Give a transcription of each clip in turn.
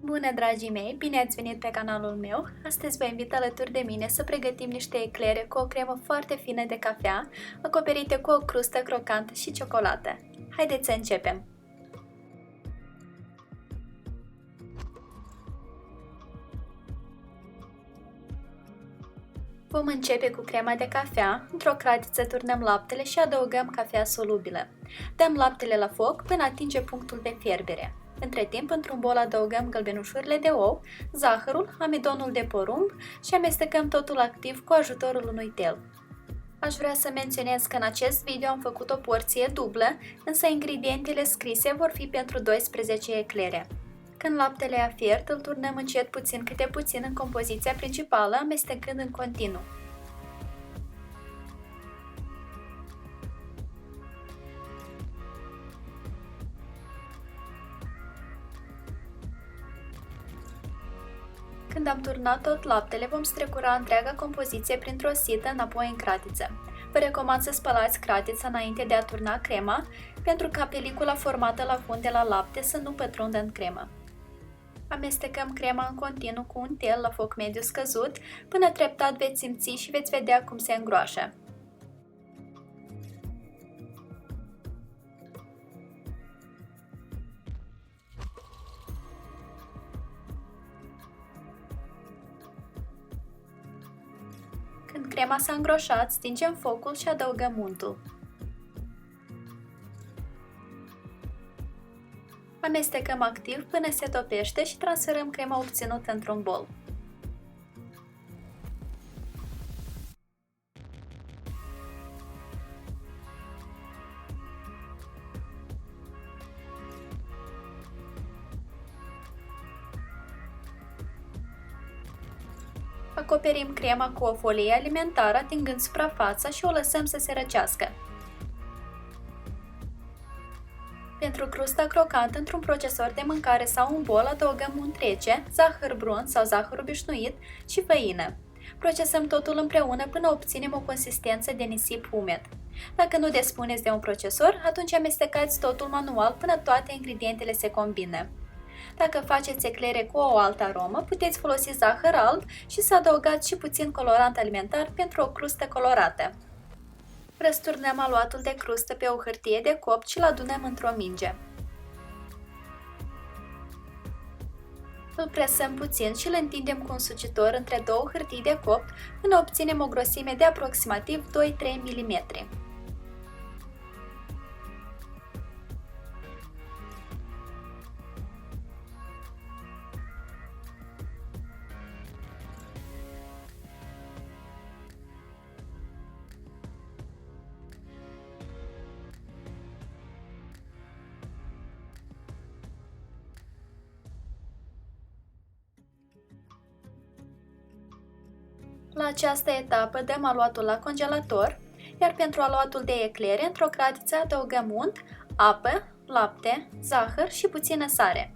Bună, dragii mei! Bine ați venit pe canalul meu! Astăzi vă invit alături de mine să pregătim niște eclere cu o cremă foarte fină de cafea, acoperite cu o crustă crocantă și ciocolată. Haideți să începem! Vom începe cu crema de cafea. Într-o cratiță turnăm laptele și adăugăm cafea solubilă. Dăm laptele la foc până atinge punctul de fierbere. Între timp, într-un bol adăugăm gălbenușurile de ou, zahărul, amidonul de porumb și amestecăm totul activ cu ajutorul unui tel. Aș vrea să menționez că în acest video am făcut o porție dublă, însă ingredientele scrise vor fi pentru 12 eclere. Când laptele a fiert, îl turnăm încet puțin câte puțin în compoziția principală, amestecând în continuu. Când am turnat tot laptele, vom strecura întreaga compoziție printr-o sită înapoi în cratiță. Vă recomand să spălați cratița înainte de a turna crema, pentru ca pelicula formată la fund de la lapte să nu pătrundă în cremă. Amestecăm crema în continuu cu un tel la foc mediu scăzut, până treptat veți simți și veți vedea cum se îngroașă. Când crema s-a îngroșat, stingem focul și adăugăm untul. Amestecăm activ până se topește și transferăm crema obținută într-un bol. Acoperim crema cu o folie alimentară atingând suprafața și o lăsăm să se răcească. Pentru crusta crocantă, într-un procesor de mâncare sau un bol, adăugăm unt rece, zahăr brun sau zahăr obișnuit și făină. Procesăm totul împreună până obținem o consistență de nisip umed. Dacă nu dispuneți de un procesor, atunci amestecați totul manual până toate ingredientele se combină. Dacă faceți eclere cu o altă aromă, puteți folosi zahăr alb și să adăugați și puțin colorant alimentar pentru o crustă colorată. Răsturnăm aluatul de crustă pe o hârtie de copt și îl adunăm într-o minge. Îl presăm puțin și îl întindem cu un sucitor între două hârtii de copt până obținem o grosime de aproximativ 2-3 mm. La această etapă dăm aluatul la congelator, iar pentru aluatul de eclere, într-o cratiță adăugăm unt, apă, lapte, zahăr și puțină sare.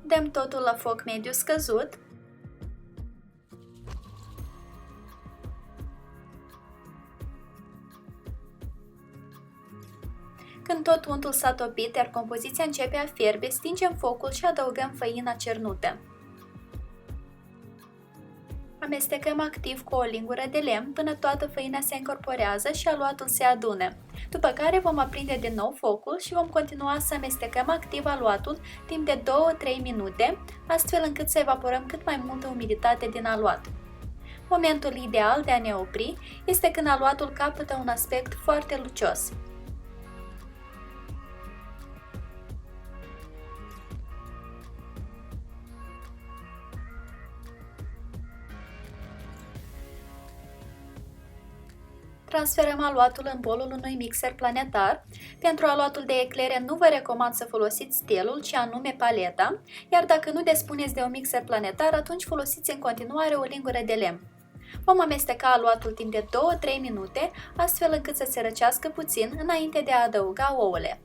Dăm totul la foc mediu scăzut. Când tot untul s-a topit, iar compoziția începe a fierbe, stingem focul și adăugăm făina cernută. Amestecăm activ cu o lingură de lemn până toată făina se încorporează și aluatul se adună, după care vom aprinde din nou focul și vom continua să amestecăm activ aluatul timp de 2-3 minute, astfel încât să evaporăm cât mai multă umiditate din aluat. Momentul ideal de a ne opri este când aluatul capătă un aspect foarte lucios. Transferăm aluatul în bolul unui mixer planetar. Pentru aluatul de eclere nu vă recomand să folosiți stelul, ci anume paleta, iar dacă nu dispuneți de un mixer planetar, atunci folosiți în continuare o lingură de lemn. Vom amesteca aluatul timp de 2-3 minute, astfel încât să se răcească puțin înainte de a adăuga ouăle.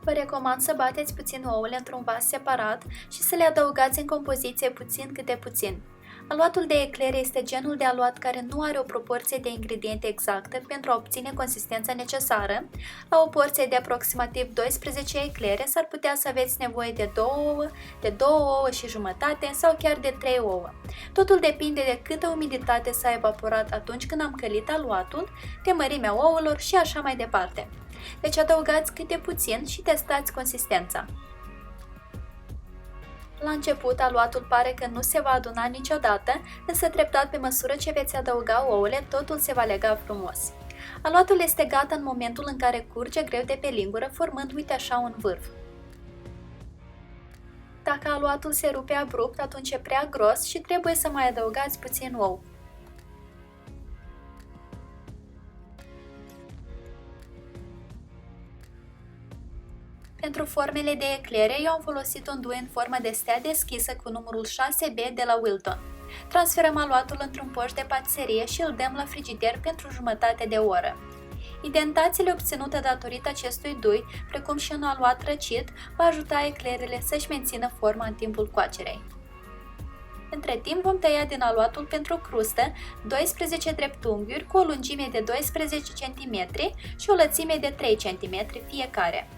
Vă recomand să bateți puțin ouăle într-un vas separat și să le adăugați în compoziție puțin câte puțin. Aluatul de eclere este genul de aluat care nu are o proporție de ingrediente exactă pentru a obține consistența necesară. La o porție de aproximativ 12 eclere s-ar putea să aveți nevoie de 2 ouă, de 2 ouă și jumătate sau chiar de 3 ouă. Totul depinde de câtă umiditate s-a evaporat atunci când am călit aluatul, de mărimea ouălor și așa mai departe. Deci adăugați câte puțin și testați consistența. La început, aluatul pare că nu se va aduna niciodată, însă treptat pe măsură ce veți adăuga ouăle, totul se va lega frumos. Aluatul este gata în momentul în care curge greu de pe lingură, formând, uite așa, un vârf. Dacă aluatul se rupe abrupt, atunci e prea gros și trebuie să mai adăugați puțin ou. Pentru formele de eclere, eu am folosit un dui în formă de stea deschisă cu numărul 6B de la Wilton. Transferăm aluatul într-un poș de patiserie și îl dăm la frigider pentru jumătate de oră. Indentațiile obținute datorită acestui dui, precum și un aluat răcit, va ajuta eclerele să-și mențină forma în timpul coacerei. Între timp vom tăia din aluatul pentru crustă 12 dreptunghiuri cu o lungime de 12 cm și o lățime de 3 cm fiecare.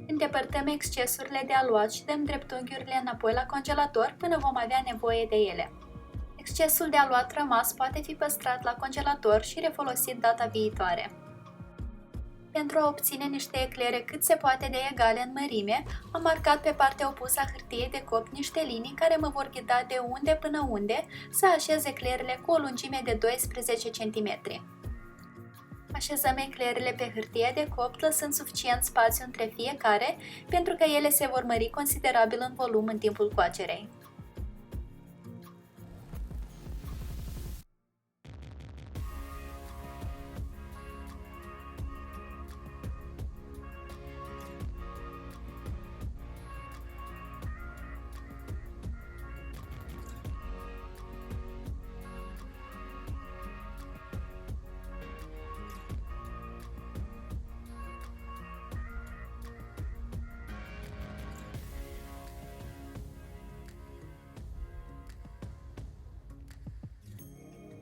Îndepărtăm excesurile de aluat și dăm dreptunghiurile înapoi la congelator până vom avea nevoie de ele. Excesul de aluat rămas poate fi păstrat la congelator și refolosit data viitoare. Pentru a obține niște eclere cât se poate de egale în mărime, am marcat pe partea opusă a hârtiei de copt niște linii care mă vor ghida de unde până unde să așez eclerele cu o lungime de 12 cm. Așezăm eclerele pe hârtie de copt, lăsând suficient spațiu între fiecare, pentru că ele se vor mări considerabil în volum în timpul coacerei.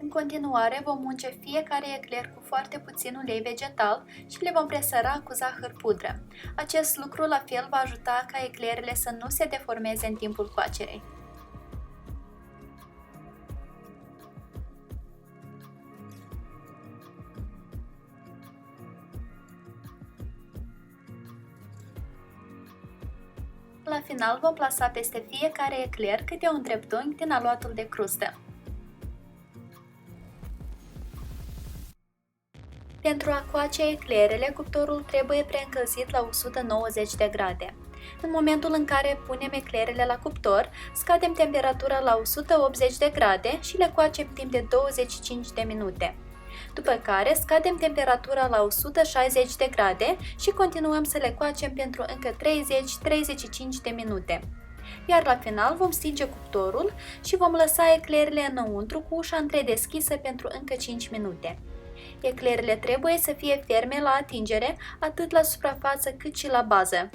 În continuare, vom unge fiecare ecler cu foarte puțin ulei vegetal și le vom presăra cu zahăr pudră. Acest lucru la fel va ajuta ca eclerele să nu se deformeze în timpul coacerei. La final vom plasa peste fiecare ecler câte un dreptunghi din aluatul de crustă. Pentru a coace eclerele, cuptorul trebuie preîncălzit la 190 de grade. În momentul în care punem eclerele la cuptor, scadem temperatura la 180 de grade și le coacem timp de 25 de minute. După care scadem temperatura la 160 de grade și continuăm să le coacem pentru încă 30-35 de minute. Iar la final vom stinge cuptorul și vom lăsa eclerele înăuntru cu ușa întredeschisă pentru încă 5 minute. Eclerele trebuie să fie ferme la atingere, atât la suprafață cât și la bază.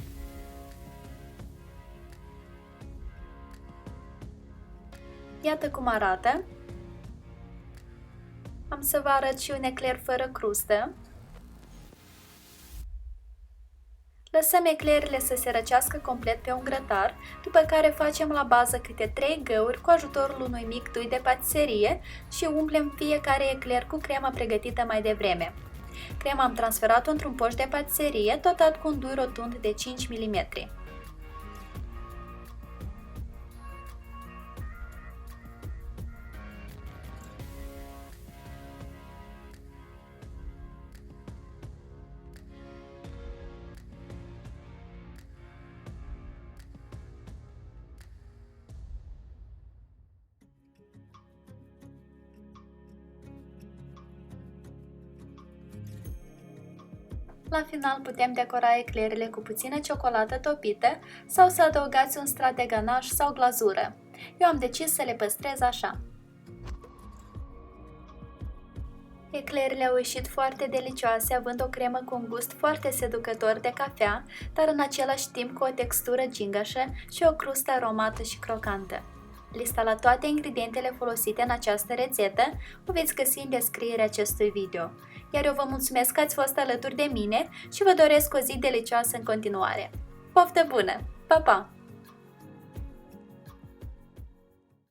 Iată cum arată. Am să vă arăt și un ecler fără crustă. Lăsăm eclerele să se răcească complet pe un grătar, după care facem la bază câte 3 găuri cu ajutorul unui mic tui de patiserie și umplem fiecare ecler cu crema pregătită mai devreme. Crema am transferat-o într-un poș de patiserie dotat cu un dui rotund de 5 mm. La final putem decora eclerele cu puțină ciocolată topită sau să adăugați un strat de ganaș sau glazură. Eu am decis să le păstrez așa. Eclerele au ieșit foarte delicioase, având o cremă cu un gust foarte seducător de cafea, dar în același timp cu o textură gingașă și o crustă aromată și crocantă. Lista la toate ingredientele folosite în această rețetă o veți găsi în descrierea acestui video. Iar eu vă mulțumesc că ați fost alături de mine și vă doresc o zi delicioasă în continuare. Poftă bună! Pa, pa!